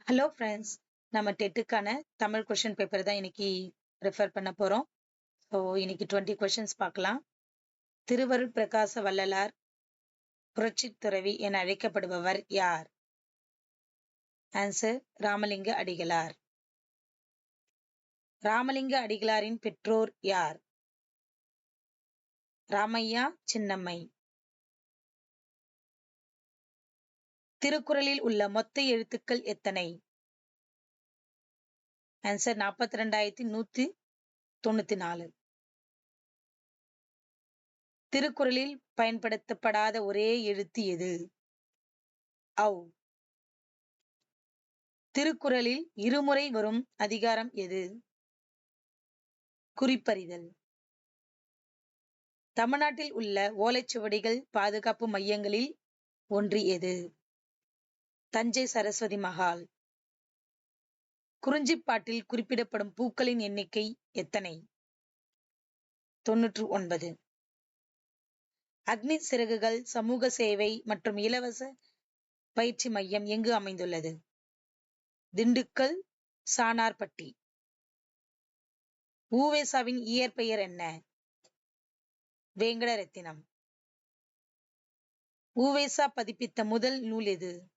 Hello friends, நம்ம டெட்டுக்கான Tamil question paper தான் இன்னைக்கு ரெஃபர் பண்ண போறோம். ஸோ இன்னைக்கு 20 கொஷின்ஸ் பார்க்கலாம். திருவருட் பிரகாச வள்ளலார் புரட்சித் துறவி என அழைக்கப்படுபவர் யார்? ஆன்சர் ராமலிங்க அடிகளார். ராமலிங்க அடிகளாரின் பெற்றோர் யார்? ராமையா, சின்னம்மை. திருக்குறளில் உள்ள மொத்த எழுத்துக்கள் எத்தனை? ஆன்சர் 42,194. திருக்குறளில் பயன்படுத்தப்படாத ஒரே எழுத்து எது? ஔ. திருக்குறளில் இருமுறை வரும் அதிகாரம் எது? குறிப்பறிதல். தமிழ்நாட்டில் உள்ள ஓலைச்சுவடிகள் பாதுகாப்பு மையங்களில் ஒன்று எது? தஞ்சை சரஸ்வதி மகால். குறிஞ்சிப்பாட்டில் குறிப்பிடப்படும் பூக்களின் எண்ணிக்கை எத்தனை? 99. அக்னி சிறகுகள் சமூக சேவை மற்றும் இலவச பயிற்சி மையம் எங்கு அமைந்துள்ளது? திண்டுக்கல், சானார்பட்டி. உவேசாவின் இயற்பெயர் என்ன? வேங்கடரத்தினம். உவேசா பதிப்பித்த முதல் நூல் எது?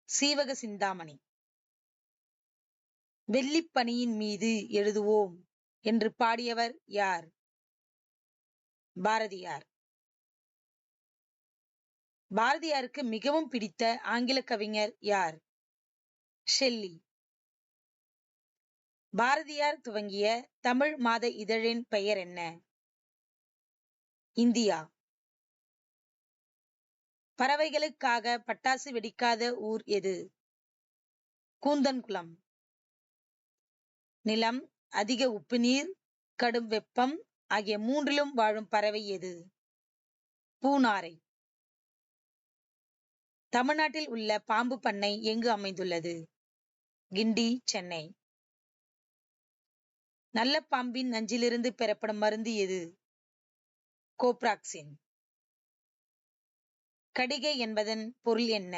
சீவக சிந்தாமணி. வெள்ளிப்பனியின் மீது எழுதுவோம் என்று பாடியவர் யார்? பாரதியார். பாரதியாருக்கு மிகவும் பிடித்த ஆங்கில கவிஞர் யார்? ஷெல்லி. பாரதியார் துவங்கிய தமிழ் மாத இதழின் பெயர் என்ன? இந்தியா. பறவைகளுக்காக பட்டாசு வெடிக்காத ஊர் எது? கூந்தன்குளம். நிலம், அதிக உப்பு நீர், கடும் வெப்பம் ஆகிய மூன்றிலும் வாழும் பறவை எது? பூனாரை. தமிழ்நாட்டில் உள்ள பாம்பு பண்ணை எங்கு அமைந்துள்ளது? கிண்டி, சென்னை. நல்ல பாம்பின் நஞ்சிலிருந்து பெறப்படும் மருந்து எது? கோப்ராக்சின். கடிகை என்பதன் பொருள் என்ன?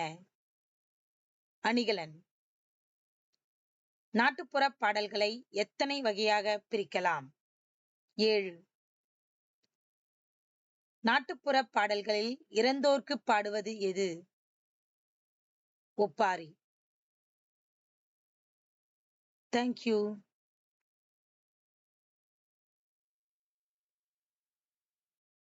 அணிகலன். நாட்டுப்புற பாடல்களை எத்தனை வகையாக பிரிக்கலாம்? 7. நாட்டுப்புற பாடல்களில் இறந்தோர்க்கு பாடுவது எது? ஒப்பாரி. Thank you.